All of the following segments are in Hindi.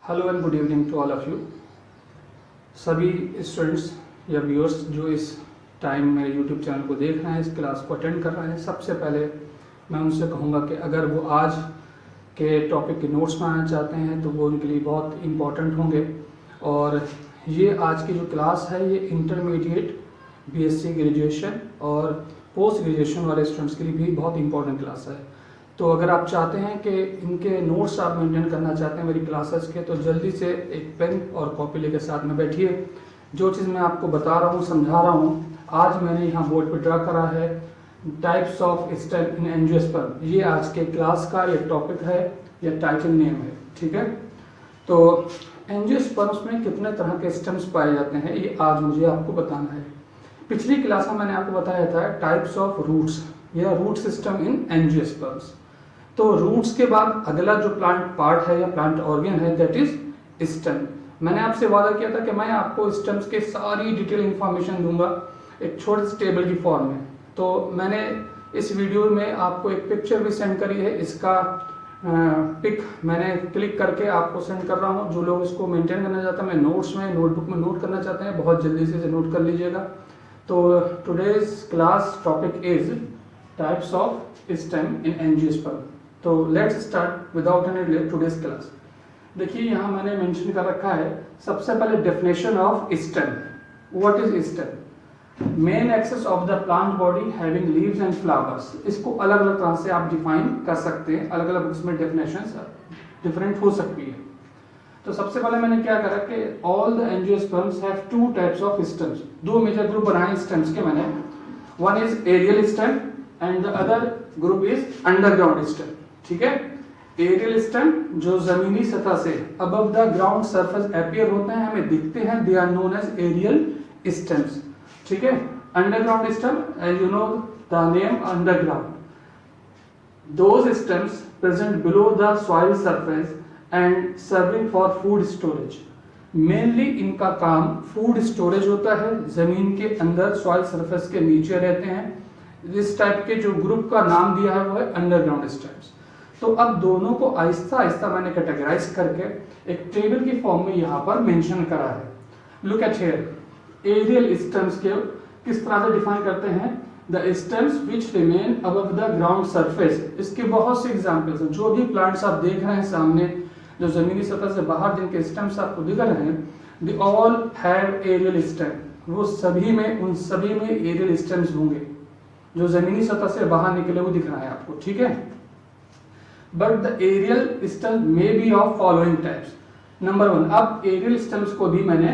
Hello and good evening to all of you. सभी स्टूडेंट्स या व्यूअर्स जो इस टाइम मेरे यूट्यूब चैनल को देख रहे हैं, इस क्लास को अटेंड कर रहे हैं, सबसे पहले मैं उनसे कहूँगा कि अगर वो आज के टॉपिक के नोट्स बनाना चाहते हैं तो वो उनके लिए बहुत इम्पॉर्टेंट होंगे। और ये आज की जो क्लास है ये इंटरमीडिएट, बीएससी ग्रेजुएशन और पोस्ट ग्रेजुएशन वाले स्टूडेंट्स के लिए भी बहुत इंपॉर्टेंट क्लास है। तो अगर आप चाहते हैं कि इनके नोट्स आप मेंटेन करना चाहते हैं मेरी क्लासेस के, तो जल्दी से एक पेन और कॉपी लेकर साथ में बैठिए। जो चीज़ मैं आपको बता रहा हूँ, समझा रहा हूँ, आज मैंने यहाँ बोर्ड पर ड्रा करा है types of stem in angiosperm. ये आज के क्लास का ये टॉपिक है या टाइटल नेम है, ठीक है। तो एंजियोस्पर्म्स में कितने तरह के स्टेम्स पाए जाते हैं ये आज मुझे आपको बताना है। पिछली क्लास में मैंने आपको बताया था टाइप्स ऑफ रूट्स या रूट सिस्टम इन एंजियोस्पर्म्स। तो रूट्स के बाद अगला जो प्लांट पार्ट है या प्लांट ऑर्गन है दैट इज स्टेम। मैंने आपसे वादा किया था कि मैं आपको स्टेम्स के सारी डिटेल इंफॉर्मेशन दूंगा एक छोटे से टेबल की फॉर्म में। तो मैंने इस वीडियो में आपको एक पिक्चर भी सेंड करी है, इसका पिक मैंने क्लिक करके आपको सेंड कर रहा हूँ। जो लोग इसको मेंटेन करना चाहते हैं, मैं नोट्स में नोटबुक में नोट करना चाहते हैं, बहुत जल्दी से इसे नोट कर लीजिएगा। तो today's class topic is types of stem in angiosperm. तो let's start without any delay today's class. देखिए यहाँ मैंने मेंशन कर रखा है सबसे पहले definition of stem. What is stem? Main axis of the plant body having leaves and flowers. इसको अलग अलग तरह से आप डिफाइन कर सकते हैं, अलग अलग बुक्स में डेफिनेशंस डिफरेंट हो सकती है। तो सबसे पहले मैंने क्या करा कि all the angiosperms have two types of stems. दो मेजर ग्रुप बनाए स्टेम्स के मैंने। One is aerial stem and the other group is underground stem, ठीक है। एरियल स्टेम जो जमीनी सतह से above the ground surface appear होते हैं, हमें दिखते हैं, they are known as aerial stems, ठीक है। Underground stem as you know the name underground, those stems present below the soil surface and serving for food storage. Mainly इनका काम फूड स्टोरेज होता है, जमीन के अंदर सॉइल सरफेस के नीचे रहते हैं। इस टाइप के जो ग्रुप का नाम दिया है वो है अंडरग्राउंड स्टेम्स। तो अब दोनों को आहिस्ता आहिस्ता मैंने कैटेगराइज करके एक टेबल की फॉर्म में यहाँ पर मेंशन करा है। Look at here. Aerial stems के किस तरह से डिफाइन करते हैं? The stems which remain above the ground surface. इसके बहुत से एग्जांपल्स हैं। जो भी प्लांट्स आप देख रहे हैं सामने, जो जमीनी सतह से बाहर जिनके स्टेम्स आपको दिख रहे हैं, they all have aerial stem. वो सभी में, उन सभी में एरियल स्टेम्स होंगे। जो जमीनी सतह से बाहर निकले वो दिख रहा है आपको, ठीक है। But the aerial stem may be of following types. Number one, अब एरियल स्टेम्स को भी मैंने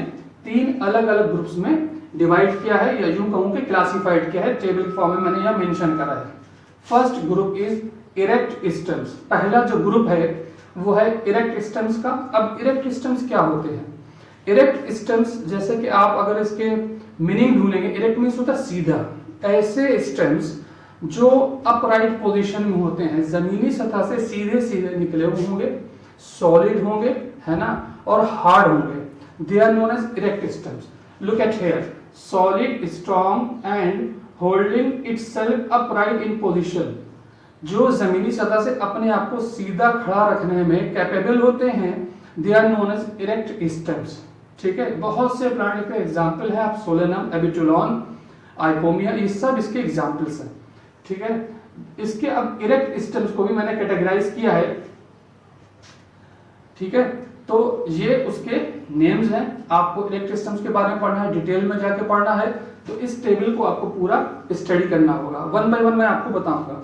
तीन अलग अलग ग्रुप्स में डिवाइड किया है, या यूं कहूं कि क्लासिफाइड किया है। टेबल फॉर्म में मैंने यह मेंशन करा है। First group is erect stems. पहला जो ग्रुप है वो है इरेक्ट स्टेम्स का। अब इरेक्ट स्टेम्स क्या होते हैं? इरेक्ट स्टेम्स, जैसे कि आप अगर इसके मीनिंग ढूंढेंगे, इरेक्ट मीन्स होता है सीधा। ऐसे स्टेम्स जो अपराइट पोजीशन में होते हैं, जमीनी सतह से सीधे सीधे निकले हुए होंगे, सॉलिड होंगे, है ना, और हार्ड होंगे, they are known as erect stems. Look at here, solid, strong and holding itself upright in position. जो जमीनी सतह से अपने आप को सीधा खड़ा रखने में कैपेबल होते हैं, they are known as erect stems, ठीक है। बहुत से प्लांट के एग्जाम्पल है, आप सोलेनम, एबिटुलॉन, आइपोमिया, ये सब इसके एग्जाम्पल्स हैं, ठीक है। इसके अब इरेक्ट स्टेम्स को भी मैंने कैटेगराइज किया है, ठीक है। तो ये उसके नेम्स हैं। आपको इरेक्ट स्टेम्स के बारे में पढ़ना है, डिटेल में जाके पढ़ना है, तो इस टेबल को आपको पूरा स्टडी करना होगा। वन बाय वन मैं आपको बताऊंगा।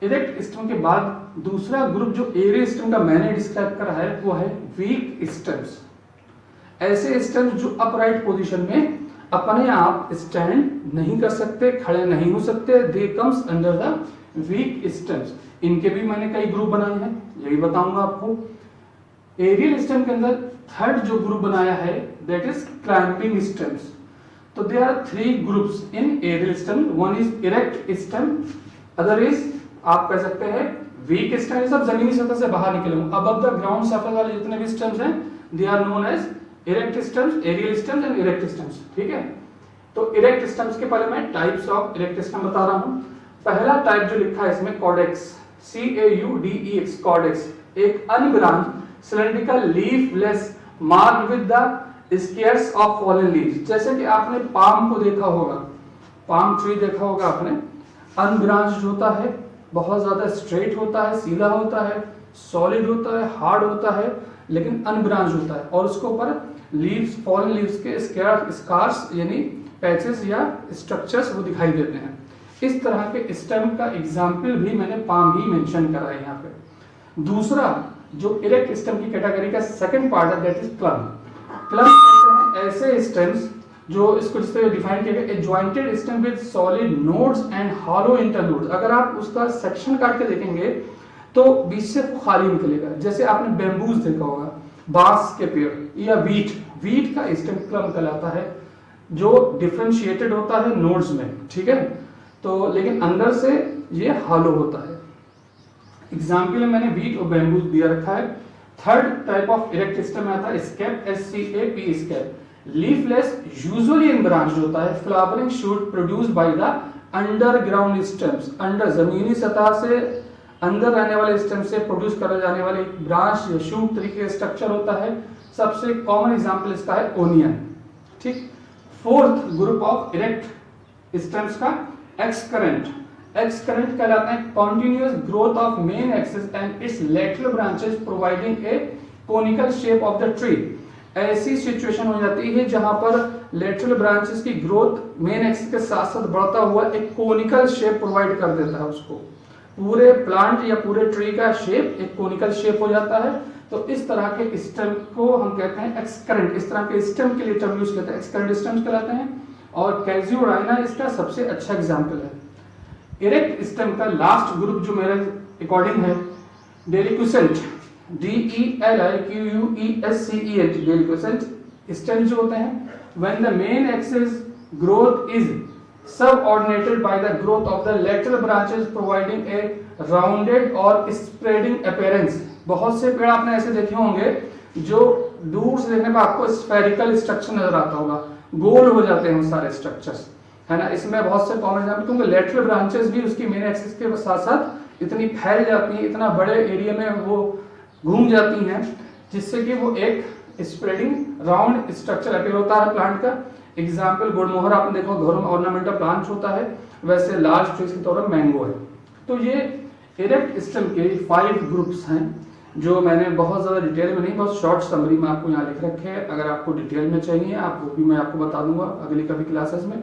इरेक्ट स्टेम के बाद दूसरा ग्रुप जो एरियल स्टेम का मैंने डिस्क्राइब करा है वो है वीक स्टेम्स। ऐसे स्टेम्स जो अपराइट पोजीशन में अपने आप स्टैंड नहीं कर सकते, खड़े नहीं हो सकते, they comes under the weak stems. इनके भी मैंने कई ग्रुप बनाए हैं, यही बताऊंगा आपको। एरियल स्टेम के अंदर थर्ड जो ग्रुप बनाया है दैट इज क्लाइंबिंग स्टेम्स। तो there are three groups in aerial stem. One is erect stem, other is आप कह सकते हैं वीक स्टेम। सब जमीनी सतह से बाहर निकले हुए अबव द ग्राउंड सरफेस वाले जितने भी स्टेम्स हैं, they are known as erect stems, aerial stems and erect stems, ठीक है। तो इरेक्ट स्टेम्स के पहले मैं टाइप्स ऑफ इरेक्ट स्टेम बता रहा हूं। पहला टाइप जो लिखा है इसमें कॉर्डेक्स, CAUDEX, कॉर्डेक्स, एक unbranch cylindrical leafless marked with the scars of fallen leaves. जैसे कि आपने पाम को देखा होगा, पाम ट्री देखा होगा आपने, अनब्रांच्ड होता है, बहुत ज्यादा स्ट्रेट होता है, सीधा होता है, सॉलिड होता है, हार्ड होता है, लेकिन अनब्रांच होता है, और उसके ऊपर लीव्स, फॉलन लीव्स के स्कार्स यानी पैचेस या स्ट्रक्चर्स वो दिखाई देते हैं। इस तरह के स्टेम का एग्जाम्पल भी मैंने पाम ही मेंशन करा है यहाँ पे। दूसरा जो इरेक्ट स्टेम की कैटेगरी का सेकंड पार्ट है, दैट इज प्लम। प्लम कहते हैं ऐसे स्टेम्स जो इसको जिस तरह डिफाइन किया गया, jointed stem with solid nodes and hollow internodes. अगर आप उसका सेक्शन काट के देखेंगे तो बीच से खाली निकलेगा। जैसे आपने बैम्बूज देखा होगा, बांस के पेड़, या वीट का स्टेम प्लम कहलाता है, जो डिफरेंशिएटेड होता है नोड्स में, ठीक है, तो लेकिन अंदर से ये हॉलो होता है। एग्जाम्पल में मैंने वीट और बैम्बूज दिया रखा है। Third type of erect stem आता है scape, SCAP scape. Leafless usually unbranched होता है, flowering shoot produced by the underground stems. Under जमीनी सतह से अंदर रहने वाले स्टेम से प्रोड्यूस करे जाने वाले ब्रांच या शूट तरीके स्ट्रक्चर होता है। सबसे कॉमन एग्जांपल इसका है ओनियन, ठीक। Fourth group of erect stems का एक्सकरेंट। एक्सकरेंट कहलाता है continuous growth of main axis and it's lateral branches providing A conical shape of the tree. ऐसी सिचुएशन हो जाती है जहां पर लेटरल ब्रांचेस की ग्रोथ मेन एक्सिस के साथ साथ बढ़ता हुआ एक कोनिकल शेप प्रोवाइड कर देता है उसको। पूरे प्लांट या पूरे ट्री का शेप एक कोनिकल शेप हो जाता है। तो इस तरह के स्टेम को हम कहते हैं एक्सकरेंट। इस तरह के स्टेम के लिए टर्म यूज करते हैं, एक्सकरेंट स्टेम्स कहलाते हैं। और कैजुराइना इसका सबसे अच्छा एग्जांपल है। इरेक्ट स्टेम का लास्ट ग्रुप जो मेरे अकॉर्डिंग है डेलिक्यूसेंट, DELIQUESCENT। डेलिक्यूसेंट स्टेम जो होते हैं when the main axis growth is subordinated by the growth of the lateral branches providing a rounded or spreading appearance। बहुत से पेड़ आपने ऐसे देखे होंगे जो दूर से देखने पर आपको स्फेरिकल स्ट्रक्चर नजर आता होगा, गोल हो जाते हैं सारे स्ट्रक्चर्स, है ना। इसमें बहुत से कॉमन एग्जांपल, क्योंकि लेटरल ब्रांचेस भी उसकी मेन एक्सिस के साथ साथ इतनी फैल जाती हैं, इतना बड़े एरिया में वो घूम जाती हैं, जिससे कि वो एक स्प्रेडिंग राउंड स्ट्रक्चर अपीयर होता है प्लांट का। एग्जाम्पल गुड़मोहर आपने देखो घरों में ऑर्नामेंटल प्लांट होता है, वैसे लार्ज ट्रीज के तौर पर मैंगो है। तो ये इरेक्ट स्टेम के 5 ग्रुप्स हैं जो मैंने बहुत ज्यादा डिटेल में नहीं, बहुत शॉर्ट समरी में आपको यहाँ लिख रखे हैं। अगर आपको डिटेल में चाहिए आप वो भी मैं आपको बता दूंगा अगली कभी क्लासेस में।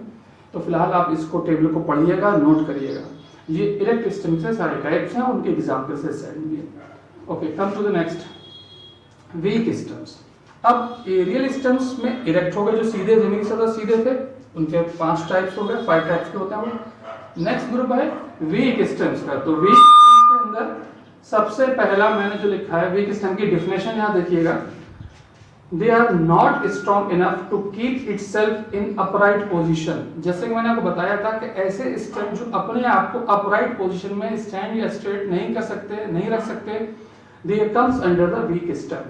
तो फिलहाल आप इसको टेबल को पढ़िएगा, नोट करिएगा। ये इरेक्ट स्टेम से सारे टाइप्स हैं, उनके एग्जाम्पल से सेट किए। Okay, come to the next, weak stems. अब एरियल स्टेम्स में इरेक्ट हो गए, जो सीधे जमीन से सीधे थे, उनके 5 टाइप्स हो गए, 5 टाइप्स के होते हैं। नेक्स्ट ग्रुप है वीक स्टेम्स का। तो वीक स्टेम्स के अंदर सबसे पहला मैंने जो लिखा है वीक स्टेम की डेफिनेशन यहाँ देखिएगा। They are not strong enough to keep itself in upright position. जैसे कि मैंने आपको बताया था कि ऐसे स्टेम जो अपने आप को अपराइट पोजीशन में स्टैंड या स्ट्रेट नहीं कर सकते, नहीं रख सकते, they comes under the week stem.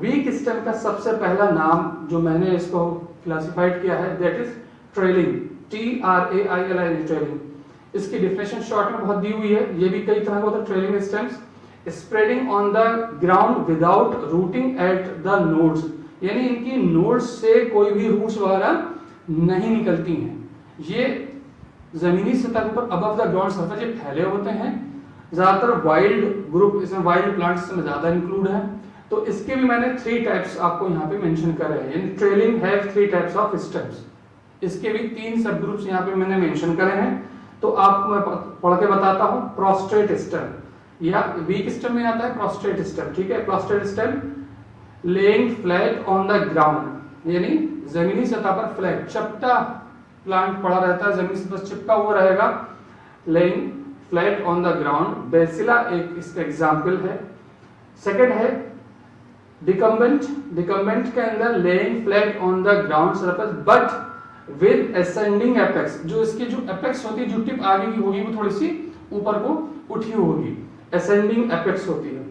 Week stem का सबसे पहला नाम जो मैंने इसको क्लासिफाइड किया है that is trailing, TRAILING, trailing. इसकी डेफिनेशन शॉर्ट में बहुत दी हुई है। ये भी कई तरह का होता है trailing stems. Spreading on the ground without routing at the nodes, यानी इनकी नोड्स से कोई भी रूट्स वगैरह नहीं निकलती हैं। ये जमीनी सतह पर अबव द ग्राउंड सरफेस ये फैले होते हैं। ज्यादातर वाइल्ड ग्रुप, इसमें वाइल्ड प्लांट्स में ज्यादा इंक्लूड है। तो इसके भी मैंने 3 टाइप्स आपको यहाँ पे मेंशन करे हैं। यानी trailing have 3 types of stems. इसके भी 3 सब ग्रुप्स यहाँ पे मैंने मेंशन करे हैं। तो आपको मैं पढ़ के बताता हूँ। प्रोस्ट्रेट स्टेम, या वीक स्टेम में आता है प्रोस्ट्रेट स्टेम, ठीक है। Prostate stem laying flat on the ground, यानी जमीनी सतह पर फ्लैट चपटा प्लांट पड़ा रहता है, जमीन से बस चिपका हुआ रहेगा। Lying flat on the ground, basella एक इसका एग्जाम्पल है। सेकेंड है डिकम्बेंट। डिकम्बेंट के अंदर laying flat on the ground surface but with ascending apex, जो इसकी जो एपेक्स होती है, जो टिप आगे की होगी वो थोड़ी सी ऊपर को उठी होगी, असेंडिंग एपेक्स होती है।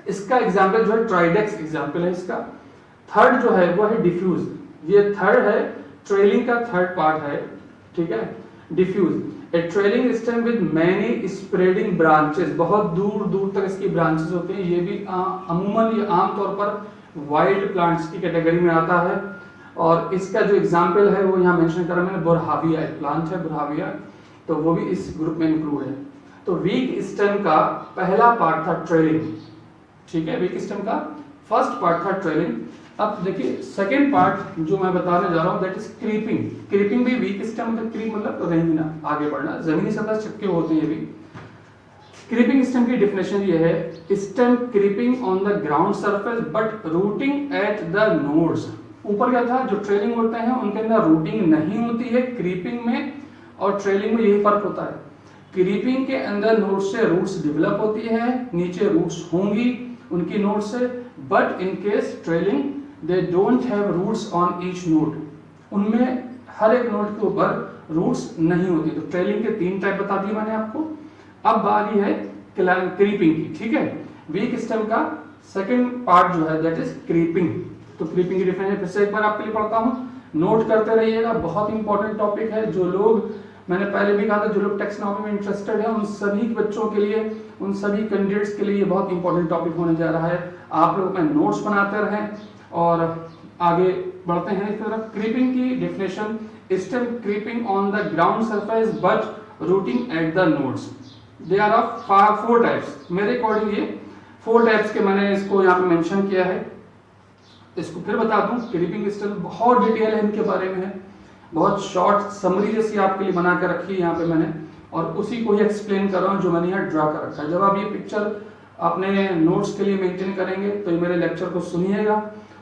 इसका एग्जाम्पल जो है ट्राइडेक्स एग्जाम्पल है इसका। थर्ड जो है वो है डिफ्यूज। ये थर्ड है, ट्रेलिंग का थर्ड पार्ट है, ठीक है, diffuse. A trailing stem with many spreading branches, बहुत दूर दूर तक इसकी ब्रांचेस होते हैं। ये भी अमूमन ये आमतौर पर वाइल्ड प्लांट्स की कैटेगरी में आता है। और इसका जो एग्जाम्पल है वो यहाँ मेंशन करा मैंने, बोरहाविया एक प्लांट है बोरहाविया, तो वो भी इस ग्रुप में इंक्लूड है। तो वीक स्टेम का पहला पार्ट था ट्रेलिंग, ठीक है, वीक स्टेम का फर्स्ट पार्ट था ट्रेलिंग। अब देखिए सेकेंड पार्ट जो मैं बताने जा रहा हूँ दैट इज क्रीपिंग। क्रीपिंग भी वीक स्टेम मतलब क्रीप मतलब रेंगना, आगे बढ़ना, जमीनी सतह चिपके होते हैं ये भी। क्रीपिंग स्टेम की डेफिनेशन ये है, stem creeping on the ground surface but rooting at the nodes. ऊपर क्या था, जो ट्रेलिंग होते हैं उनके अंदर रूटिंग नहीं होती है क्रीपिंग में, और ट्रेलिंग में यही फर्क होता है। क्रीपिंग के अंदर नोड से रूट्स डेवलप होती है, नीचे रूट्स होंगी उनकी नोड से, but in case trailing they don't have roots on each node, उनमें हर एक नोड के ऊपर रूट्स नहीं होती। तो ट्रेलिंग के 3 टाइप बता दिए मैंने आपको। अब बारी है क्रीपिंग की, ठीक है। वीक स्टेम का सेकंड पार्ट जो है दैट इज क्रीपिंग। तो क्रीपिंग की डिफिनेशन फिर से एक बार आपके लिए पढ़ता हूँ, नोट करते रहिएगा, बहुत इंपॉर्टेंट टॉपिक है। जो लोग, मैंने पहले भी कहा था, जो लोग टेक्सोनॉमी में इंटरेस्टेड है उन सभी बच्चों के लिए, उन सभी कैंडिडेट्स के लिए ये बहुत इंपॉर्टेंट टॉपिक होने जा रहा है। आप लोग अपने नोट्स बनाते रहें और आगे बढ़ते हैं इस तरफ। क्रीपिंग की definition, stem creeping on the ground surface but rooting at the nodes. They are of 4 types. मेरे अकॉर्डिंग ये 4 टाइप्स के मैंने इसको यहाँ पे मेंशन किया है। इसको फिर बता दूं, क्रीपिंग स्टेम बहुत डिटेल है इनके बारे में है, बहुत शॉर्ट समरी जैसी आपके लिए बना कर रखी है यहाँ पे मैंने, और उसी को ही एक्सप्लेन कर रहा हूँ जो मैंने यहाँ ड्रा कर रखा है। जब आप ये पिक्चर अपने नोट्स के लिए मेंटेन करेंगे तो ये मेरे लेक्चर को सुनिएगा,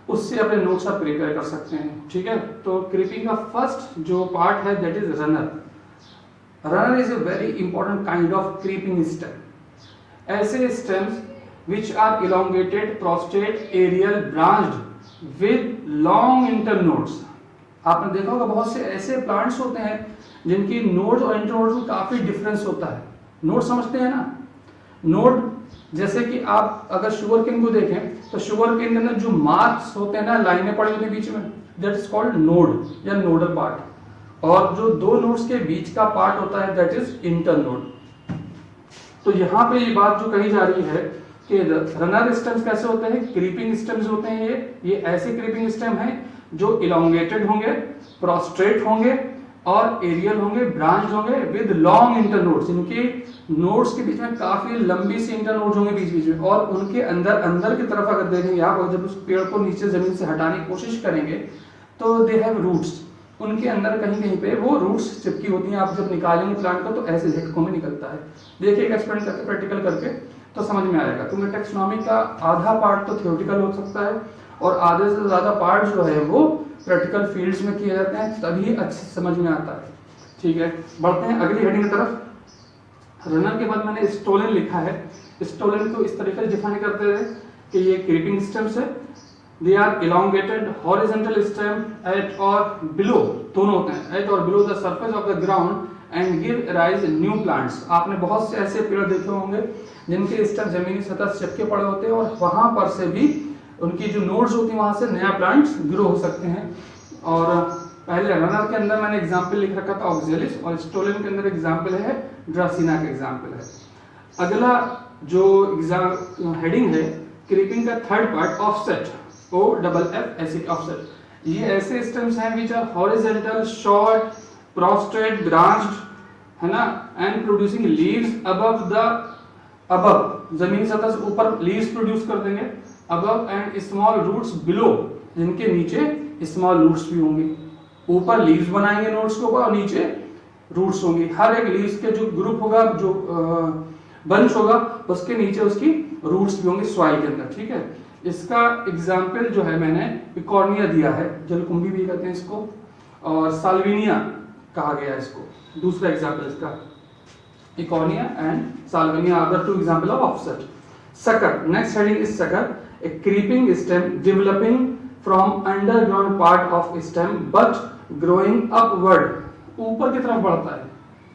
उससे अपने नोट्स आप प्रिपेयर कर सकते हैं, ठीक है। तो क्रीपिंग का फर्स्ट जो पार्ट है that is runner. Runner is a very important kind of creeping stem. ऐसे stems which are elongated, prostrate, aerial, branched with long internodes। आपने देखा होगा बहुत से ऐसे प्लांट्स होते हैं जिनकी नोड्स और इंटरनोड्स में काफी डिफरेंस होता है। नोड समझते हैं ना, नोड जैसे कि आप अगर शुगर केन को देखें तो शुगर केन के अंदर जो मार्क्स होते हैं ना, लाइनें पड़ी होती हैं बीच में, दैट इज कॉल्ड नोड या नोडल पार्ट। और जो 2 नोड्स के बीच का पार्ट होता है दैट इज इंटरनोड। तो यहाँ पे ये बात जो कही जा रही है कि रनर स्टेम्स कैसे होते हैं, क्रीपिंग स्टेम्स होते हैं ये ऐसे क्रीपिंग स्टेम हैं जो इलोंगेटेड होंगे, प्रोस्ट्रेट होंगे और एरियल होंगे, ब्रांच होंगे विद लॉन्ग इंटरनोड्स। इनके नोड्स के बीच में काफी लंबी सी इंटरनोड्स होंगे बीच बीच में, और उनके अंदर की तरफ अगर देखेंगे आप, और जब उस पेड़ को नीचे जमीन से हटाने की कोशिश करेंगे तो दे हैव रूट्स, उनके अंदर कहीं कहीं पे वो रूट्स चिपकी होती हैं। आप जब निकालेंगे प्लांट को तो ऐसे झटकों में निकलता है। देखिए एक्सपेरिमेंट करके, प्रैक्टिकल करके तो समझ में आएगा, क्योंकि टेक्सोनॉमी का आधा पार्ट तो थ्योरेटिकल हो सकता है और आधे से ज्यादा पार्ट जो है वो प्रैक्टिकल फील्ड्स में किए जाते हैं, तभी अच्छे समझ में आता है, ठीक है। बढ़ते हैं अगली हेडिंग की तरफ। रनर के बाद मैंने स्टोलन लिखा है। स्टोलन को इस तरीके से डिफाइन करते हैं कि ये क्रीपिंग स्टेम्स है, they are elongated horizontal stem at और बिलो, दोनों होते हैं, एट और below the surface of the ground and give rise new plants. आपने बहुत से ऐसे पेड़ देखे होंगे जिनके स्टेम जमीनी सतह से चिपके पड़े होते हैं और वहां पर से भी उनकी जो नोड्स होती हैं वहां से नया प्लांट्स ग्रो हो सकते हैं। और पहले रनर के अंदर मैंने एग्जांपल लिख रखा था ऑक्जेलिस, और स्टोलन के अंदर एग्जांपल है ड्रासिना का एग्जांपल है। अगला जो एग्जाम हेडिंग है क्रीपिंग का थर्ड पार्ट, ऑफसेट, OFF ऐसे ऑफसेट। ये ऐसे स्टेम्स हैं which are horizontal, short, prostrate, branched, है ना, एंड प्रोड्यूसिंग लीव्स अबव जमीनी सतह से ऊपर लीव्स प्रोड्यूस कर देंगे, above and small roots below, जिनके नीचे स्मॉल रूट्स भी होंगे। ऊपर लीव्स बनाएंगे नोड्स के ऊपर और नीचे रूट्स होंगी। हर एक लीव्स के जो ग्रुप होगा, जो बंच होगा, उसके नीचे उसकी रूट्स भी होंगे सॉइल के अंदर, ठीक है। इसका एग्जाम्पल जो है मैंने इकॉर्निया दिया है, जलकुंभी भी कहते हैं इसको, और साल्विनिया कहा गया इसको। दूसरा एग्जाम्पल इसका eichhornia and salvinia are the 2 example of offset. Sucker, next heading is sucker, a creeping stem developing from underground part of stem but growing upward, ऊपर की तरफ बढ़ता है।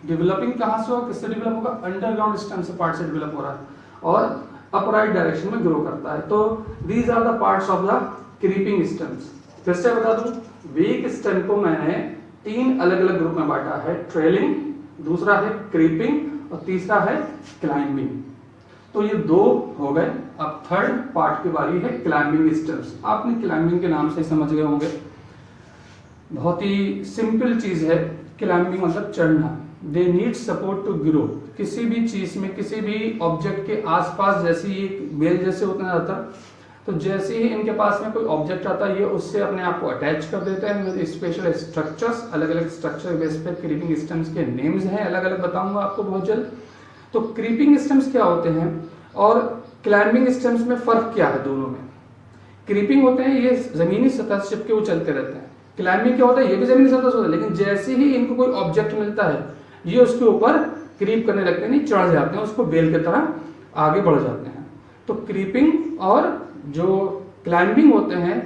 डेवलपिंग कहां से होगा, किससे डेवलप होगा, अंडरग्राउंड स्टेम से पार्ट से डेवलप हो रहा है और अपराइट डायरेक्शन में ग्रो करता है। तो these are the parts of the creeping stems. फिर से बता दूं, वीक स्टेम को मैंने 3 अलग अलग ग्रुप में बांटा है, ट्रेलिंग, दूसरा है क्रीपिंग और तीसरा है क्लाइंबिंग। तो ये दो हो गए। अब थर्ड पार्ट की बारी है क्लाइंबिंग स्टेप्स। आपने क्लाइंबिंग के नाम से समझ गए होंगे, बहुत ही सिंपल चीज है। क्लाइंबिंग मतलब चढ़ना। They need support to grow. किसी भी चीज में, किसी भी ऑब्जेक्ट के आसपास, जैसे ये बेल जैसे होता जाता, तो जैसे ही इनके पास में कोई ऑब्जेक्ट आता है ये उससे अपने आप को अटैच कर देते हैं विद स्पेशल स्ट्रक्चर्स। अलग अलग स्ट्रक्चर बेस पे क्रीपिंग स्टेम्स के नेम्स हैं, अलग अलग बताऊंगा आपको बहुत जल्द। तो क्रीपिंग स्टेम्स क्या होते हैं और क्लाइंबिंग स्टेम्स में फर्क क्या है दोनों में? क्रीपिंग होते हैं ये जमीनी सतह से चिपके वो चलते रहते हैं। क्लाइंबिंग क्या होता है, ये भी जमीनी सतह से होता है, लेकिन जैसे ही इनको कोई ऑब्जेक्ट मिलता है ये उसके ऊपर क्रीप करने लगते हैं, नहीं चढ़ जाते हैं, उसको बेल की तरह आगे बढ़ जाते हैं। तो क्रीपिंग और जो क्लाइंबिंग होते हैं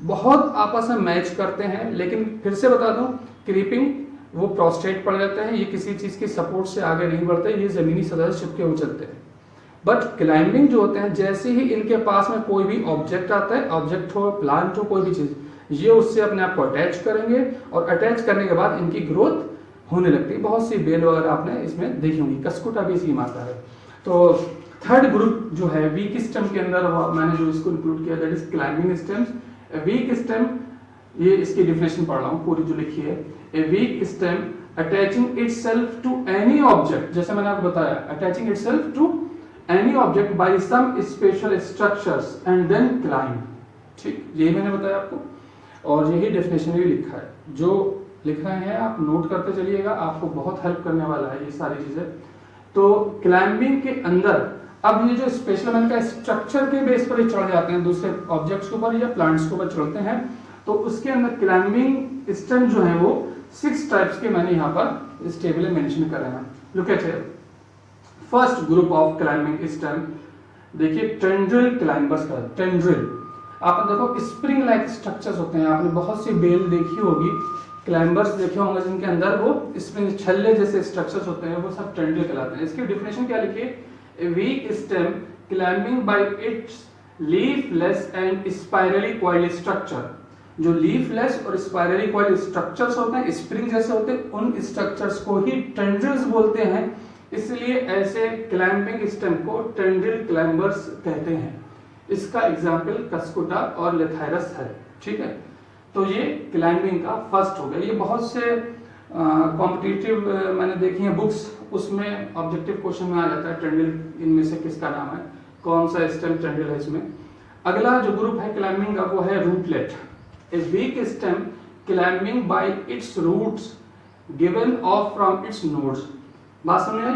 बहुत आपस में मैच करते हैं, लेकिन फिर से बता दूं, क्रीपिंग वो प्रोस्ट्रेट पड़ जाते हैं, ये किसी चीज की सपोर्ट से आगे नहीं बढ़ते, ये जमीनी सतह से चिपके हुए चलते हैं। बट क्लाइंबिंग जो होते हैं जैसे ही इनके पास में कोई भी ऑब्जेक्ट आता है, ऑब्जेक्ट हो, प्लांट हो, कोई भी चीज, ये उससे अपने आप को अटैच करेंगे और अटैच करने के बाद इनकी ग्रोथ होने लगती है। बहुत सी बेल वगैरह आपने इसमें देखी होंगी, कस्कुटा भी इसी में आता है। तो थर्ड ग्रुप जो है वीक स्टेम के अंदर मैंने जो इसको इंक्लूड किया that is climbing stems. Week stem, ये इसकी डिफिनेशन पढ़ रहा हूँ पूरी जो लिखी है। A weak stem attaching itself to any object, जैसे मैंने आपको बताया, attaching itself to any object by some special structures and then climb. ठीक, यही मैंने बताया आपको और यही डेफिनेशन भी लिखा है। जो लिख रहे हैं आप नोट करते चलिएगा, आपको बहुत हेल्प करने वाला है ये सारी चीजें। तो क्लाइंबिंग के अंदर अब ये जो स्पेशल मैंने कहा स्ट्रक्चर के बेस पर ही चढ़ जाते हैं, दूसरे ऑब्जेक्ट्स के ऊपर या प्लांट्स के ऊपर चढ़ते हैं, तो उसके अंदर क्लाइंबिंग स्टेम जो है वो 6 टाइप्स के मैंने यहाँ पर इस टेबल में मेंशन करे हैं। Look at here, first group of climbing stem, देखिए टेंड्रिल क्लाइंबर्स का। टेंड्रिल आपने देखो स्प्रिंग लाइक स्ट्रक्चर्स होते हैं, आपने बहुत सी बेल देखी होगी, क्लाइंबर्स देखे होंगे जिनके अंदर वो स्प्रिंग छल्ले जैसे स्ट्रक्चर्स होते हैं, वो सब टेंड्रिल कहलाते हैं। इसकी डेफिनेशन क्या लिखी है? A weak stem climbing by its leafless and spirally coil structure. जो लीफलेस और स्पाइरली कॉइल स्ट्रक्चर्स होते हैं, स्प्रिंग जैसे होते हैं, उन स्ट्रक्चर्स को ही टेंड्रिल्स बोलते हैं, इसलिए ऐसे क्लाइंबिंग स्टेम को टेंड्रिल क्लाइंबर्स कहते हैं। इसका एग्जाम्पल कस्कुटा और लेथायरस है। ठीक है, तो ये क्लाइंबिंग का फर्स्ट हो गया। ये बहुत से कॉम्पिटिटिव मैंने देखी है बुक्स, उसमें ऑब्जेक्टिव क्वेश्चन में आ जाता है टेंड्रिल इनमें से किसका नाम है, कौन सा स्टेम टेंड्रिल है इसमें। अगला जो ग्रुप है क्लाइंबिंग का वो है rootlet. A weak stem climbing by its roots given off from its nodes. बात समझ आई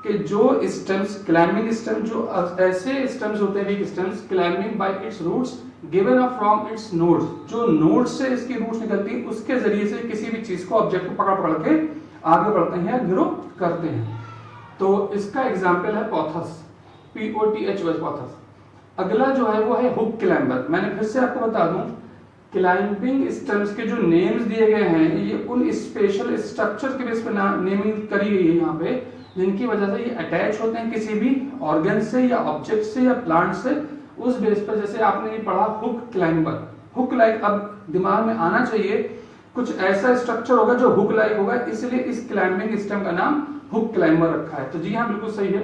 कि जो स्टेम्स क्लाइंबिंग स्टेम, जो ऐसे स्टेम्स होते हैं weak stems climbing by its roots given up from its nodes, जो नोड से इसकी रूट्स निकलती है उसके जरिए से किसी भी चीज को ऑब्जेक्ट को पकड़ के आगे बढ़ते हैं या ग्रो करते हैं। तो इसका एग्जांपल है पोथस, POTHOS पोथस। अगला जो है वो है हुक क्लाइंबर। मैंने फिर से आपको बता दूं, क्लाइंबिंग स्टेम्स के जो नेम्स दिए गए हैं ये उन स्पेशल स्ट्रक्चर के बेस पर नेमिंग करी गई है यहाँ पे, जिनकी वजह से ये अटैच होते हैं किसी भी ऑर्गन से या ऑब्जेक्ट से या प्लांट से, उस बेस पर। जैसे आपने ये पढ़ा हुक क्लाइंबर, हुक लाइक, अब दिमाग में आना चाहिए कुछ ऐसा स्ट्रक्चर होगा जो हुक लाइक होगा, इसलिए इस क्लाइंबिंग सिस्टम का नाम हुक क्लाइंबर रखा है। तो जी हाँ, बिल्कुल सही है।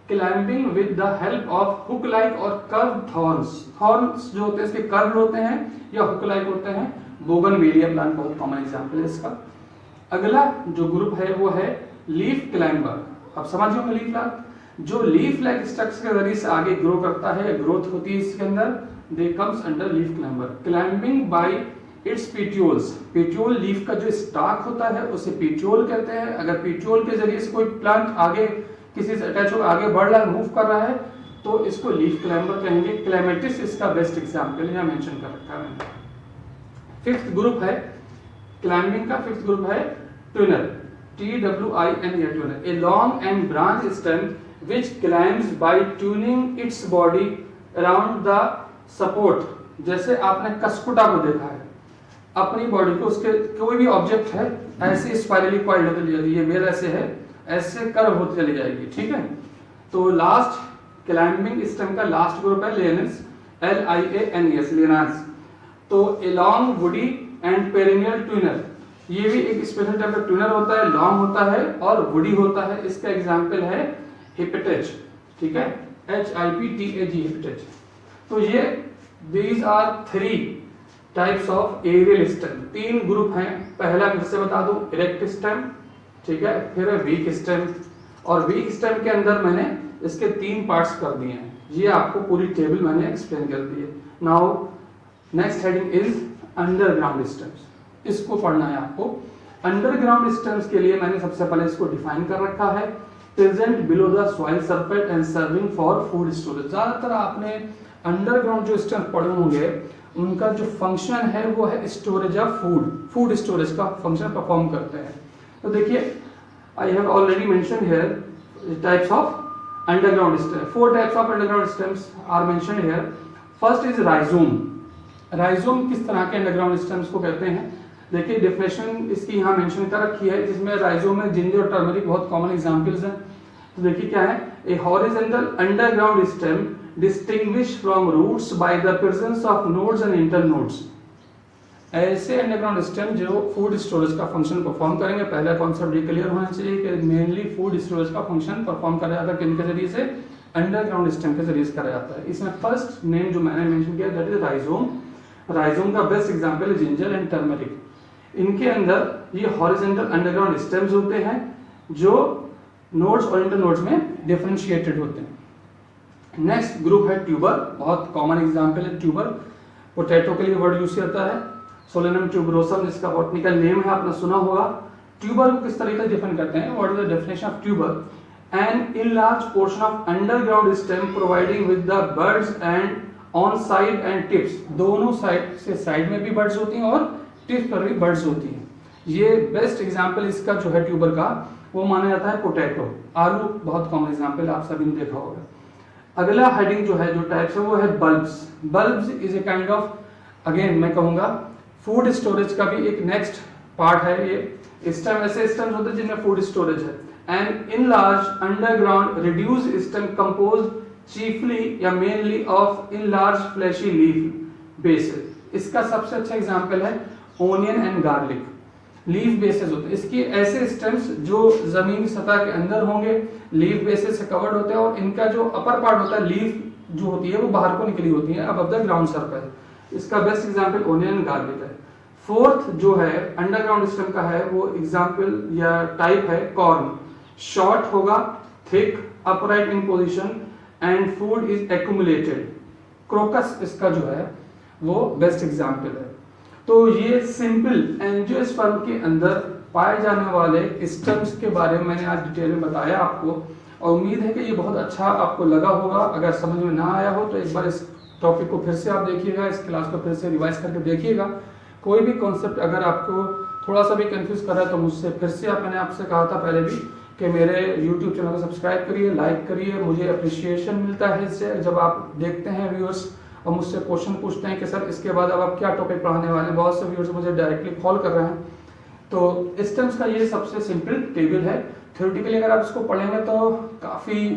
Climbing with the help of hook like और कर्व थॉर्न्स। थॉर्न्स जो होते हैं इसके कर्व होते हैं या हुक लाइक होते हैं। बोगनवेलिया प्लांट बहुत कॉमन एग्जांपल है इसका। अगला जो ग्रुप है वो है लीफ क्लाइंबर। अब समझिए लीफ लाइक, जो लीफ लाइक स्ट्रक्चर के जरिए से आगे ग्रो करता है, ग्रोथ होती है इसके अंदर, दे comes under leaf climber. Climbing by it's petioles, petiole leaf का जो स्टाक होता है उसे पेटियोल कहते हैं। अगर पेटियोल के जरिए से कोई प्लांट आगे किसी से अटैच होकर आगे बढ़ रहा है, मूव कर रहा है, तो इसको लीफ क्लाइंबर कहेंगे। क्लेमेटिस इसका बेस्ट एग्जांपल यहाँ मेंशन कर रखा है मैंने। फिफ्थ ग्रुप है क्लाइंबिंग का, फिफ्थ ग्रुप है twiner, TWINER, twiner. A long and branch stem which climbs by tuning its body around the support। जैसे आपने कस्कुटा को देखा है, अपनी बॉडी को, उसके कोई भी ऑब्जेक्ट है ऐसे स्पाइरली कॉइल्ड होती चली जाती है, ये बेल ऐसे है, ऐसे कर्व होती चली जाएगी। ठीक है, तो लास्ट क्लाइंबिंग स्टेम का लास्ट ग्रुप है लियनेस, LIANES, लियनेस। तो a long woody and perennial twiner, ये भी एक स्पेशल टाइप का ट्यूनर होता है, लॉन्ग होता है और वुडी होता है। इसका एग्जाम्पल है हिपेटेज, ठीक है, HIPTAG हिपेटेज। तो ये these are 3 types of aerial stem, 3 group हैं। पहला फिर से बता दूं, इरेक्ट स्टेम, ठीक है, फिर है वीक स्टेम, और वीक स्टेम के अंदर मैंने इसके 3 पार्ट्स कर दिए हैं। ये आपको पूरी टेबल मैंने एक्सप्लेन कर दी है। Now next heading is underground stems, इसको पढ़ना है आपको। अंडरग्राउंड स्टेम्स के लिए मैंने सबसे पहले इसको डिफाइन कर रखा है, present below the soil surface and serving for food storage. ज्यादातर आपने अंडरग्राउंड जो स्टेम्स पढ़े होंगे उनका जो फंक्शन है वो है स्टोरेज ऑफ फूड स्टोरेज का फंक्शन परफॉर्म करते हैं। तो देखिए, I have already mention here types of underground stem. 4 types of underground stems are mentioned here. First is rhizome. Rhizome किस तरह के underground stems को कहते हैं? देखिए डेफिनेशन इसकी यहाँ मेंशन कर रखी है, जिसमें राइजोम में जिंजर और टर्मरिक बहुत कॉमन एग्जांपल्स हैं। तो देखिए क्या है, a horizontal underground stem distinguish from roots by the presence of nodes and internodes. ऐसे अंडरग्राउंड स्टेम जो फूड स्टोरेज का फंक्शन परफॉर्म करेंगे। पहला कॉन्सेप्ट ये क्लियर होना चाहिए कि मेनली फूड स्टोरेज का फंक्शन परफॉर्म करा जाता है किनके जरिए से, अंडरग्राउंड स्टेम के जरिए से करा जाता है। इसमें फर्स्ट नेम जो मैंने मेंशन किया दैट इज राइजोम। राइजोम का बेस्ट एग्जांपल है जिंजर एंड टर्मरिक। इनके अंदर ये हॉरिजॉन्टल अंडरग्राउंड स्टेम्स होते हैं जो नोड्स और इंटरनोड्स में डिफरेंशिएटेड होते हैं। नेक्स्ट ग्रुप है ट्यूबर, बहुत कॉमन एग्जांपल है ट्यूबर। पोटैटो के लिए वर्ड यूज करता है सोलेनम ट्यूबरोसम, जिसका बॉटनिकल नेम है, आपने सुना होगा। ट्यूबर को किस तरीके से डिफाइन करते हैं, what is the definition of tuber? An enlarge portion of underground stem providing with the buds and on side and tips. दोनों साइड से, साइड में भी बड्स होती हैं और टिप्स पर भी बड्स होती हैं। ये बेस्ट एग्जांपल इसका जो है ट्यूबर का वो माना जाता है पोटैटो। आलू बहुत कॉमन एग्जांपल, आप सभी ने देखा होगा। अगला हेडिंग जो है, जो टाइप्स है वो है bulbs. Bulbs is a kind of, again मैं कहूंगा फूड स्टोरेज का भी एक नेक्स्ट पार्ट है। ये स्टेम ऐसे स्टेम्स होते हैं जिनमें फूड स्टोरेज है। And in large underground reduce stem compose chiefly या mainly of in large fleshy leaf bases. इसका सबसे अच्छा एग्जांपल है onion and garlic. Leaf bases होते हैं इसकी, ऐसे स्टेम्स जो जमीन की सतह के अंदर होंगे, लीफ बेसेस से कवर्ड होते हैं और इनका जो अपर पार्ट होता है, लीफ जो होती है वो बाहर को निकली होती है अबव द ग्राउंड सरफेस। इसका best example onion and garlic है। फोर्थ जो है अंडरग्राउंड स्टेम का है वो एग्जांपल या टाइप है कॉर्न। शॉर्ट होगा, thick, upright in position and food is accumulated. Crocus इसका जो है वो बेस्ट एग्जांपल है। तो ये सिंपल एंजियोस्पर्म के अंदर पाए जाने वाले स्टेम्स के बारे में मैंने आज डिटेल में बताया आपको, और उम्मीद है कि ये बहुत अच्छा आपको लगा होगा। अगर समझ में ना आया हो तो एक बार इस टॉपिक को फिर से आप देखिएगा, इस क्लास को फिर से रिवाइज करके देखिएगा। कोई भी कॉन्सेप्ट अगर आपको थोड़ा सा भी कंफ्यूज कर रहा है तो मुझसे फिर से मैंने आपसे कहा था पहले भी कि मेरे YouTube चैनल को सब्सक्राइब करिए, लाइक करिए। मुझे अप्रिशिएशन मिलता है इससे जब आप देखते हैं व्यूअर्स और मुझसे क्वेश्चन पूछते हैं कि सर इसके बाद अब आप क्या टॉपिक पढ़ाने वाले हैं। बहुत से व्यूअर्स मुझे डायरेक्टली कॉल कर रहे हैं। तो स्टेम्स का ये सबसे सिंपल टेबल है। थ्योरेटिकली अगर आप इसको पढ़ेंगे तो काफ़ी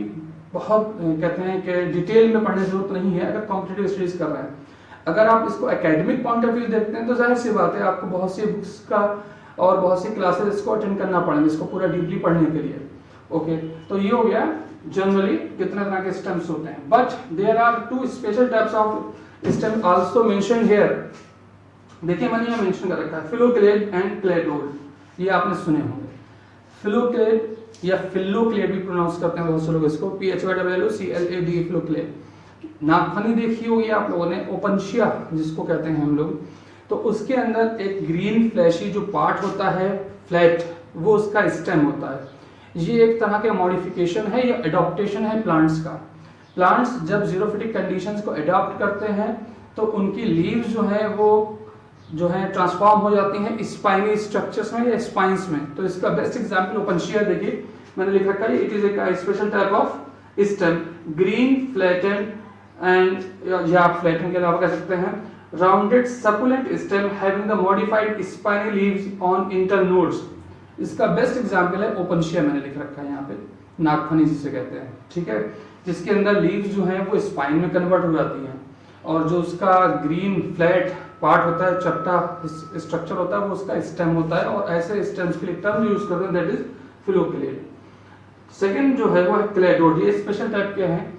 बहुत कहते हैं कि डिटेल में पढ़ने की जरूरत नहीं है अगर कॉम्पिटिटिव स्टडीज कर रहे हैं। अगर आप इसको एकेडमिक पॉइंट ऑफ व्यू देखते हैं तो जाहिर सी बात है आपको बहुत सी बुक्स का और बहुत सी क्लासेस इसको अटेंड करना पड़ेंगे इसको पूरा डीपली पढ़ने के लिए। ओके, तो ये हो गया जनरली कितने तरह के स्टेम्स होते हैं। But there are 2 special types of stem also mentioned here. देखिए मैंने यहाँ मेंशन कर रखा है फिलोक्लेड एंड क्लेडोल। ये आपने सुने होंगे। फिलोक्लेड या फिलोक्लेड भी प्रोनाउंस करते हैं बहुत से लोग इसको, PHYLOCLAD फिलोक्लेड। नागफनी देखी होगी आप लोगों ने, ओपनशिया जिसको कहते हैं हम लोग। तो उसके अंदर एक ग्रीन फ्लैशी जो पार्ट होता है फ्लैट, वो उसका स्टेम होता है। ये एक तरह का मॉडिफिकेशन है या एडॉप्टेशन है प्लांट्स का। प्लांट्स जब जीरोफिटिक कंडीशंस को अडॉप्ट करते हैं तो उनकी लीव्स जो है वो जो है ट्रांसफॉर्म हो जाती हैं स्पाइनी स्ट्रक्चर्स में या स्पाइंस में। तो इसका बेस्ट एग्जांपल ओपनशिया देखिए मैंने लिख रखा है, it is a special type of stem, green flattened and या आप फ्लैटेंड के अलावा कह सकते हैं rounded succulent stem having the modified spiny leaves on internodes. इसका बेस्ट एग्जांपल है ओपनशिया, मैंने लिख रखा है यहाँ पे, नागफनी जिसे कहते हैं, ठीक है, जिसके अंदर लीव्स जो हैं वो स्पाइन में कन्वर्ट हो जाती हैं। और जो उसका ग्रीन फ्लैट पार्ट होता है, चपटा स्ट्रक्चर होता है, वो उसका स्टेम होता है। और ऐसे स्टेम्स के लिए टर्म यूज करते हैं, दैट इज फिलोक्लेड। सेकंड जो है वो है क्लेडोड। ये स्पेशल टाइप के हैं।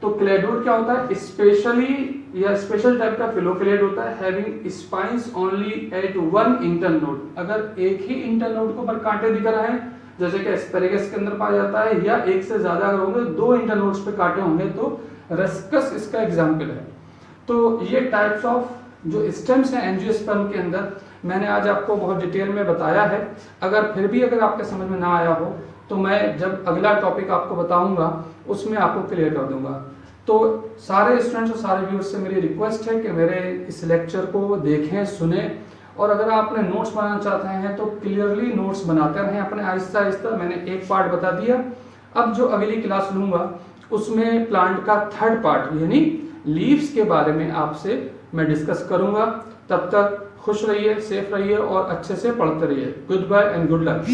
तो क्लेडोड क्या होता है, स्पेशली या स्पेशल टाइप का फिलोक्लेड होता है, having spines only at one internode. अगर एक ही इंटरनोड के ऊपर कांटे दिख रहे हैं, जैसे कि एस्पेरेगस के अंदर पाया जाता है, या एक से ज्यादा अगर होंगे, दो इंटरनोड्स पे कांटे होंगे, तो रस्कस इसका एग्जाम्पल है। तो ये टाइप्स ऑफ जो स्टेम्स हैं एंजियोस्पर्म के अंदर मैंने आज आपको बहुत डिटेल में बताया है। अगर फिर भी अगर आपके समझ में ना आया हो तो मैं जब अगला टॉपिक आपको बताऊंगा उसमें आपको क्लियर कर दूंगा। तो सारे स्टूडेंट्स और सारे व्यूअर्स से मेरी रिक्वेस्ट है कि मेरे इस लेक्चर को देखें, सुने, और अगर आप अपने नोट्स बनाना चाहते हैं तो क्लियरली नोट्स बनाते रहें अपने आहिस्ता आहिस्ता। मैंने एक पार्ट बता दिया, अब जो अगली क्लास लूंगा उसमें प्लांट का थर्ड पार्ट यानी लीव्स के बारे में आपसे मैं डिस्कस करूंगा। तब तक खुश रहिए, सेफ रहिए और अच्छे से पढ़ते रहिए। Goodbye and good luck.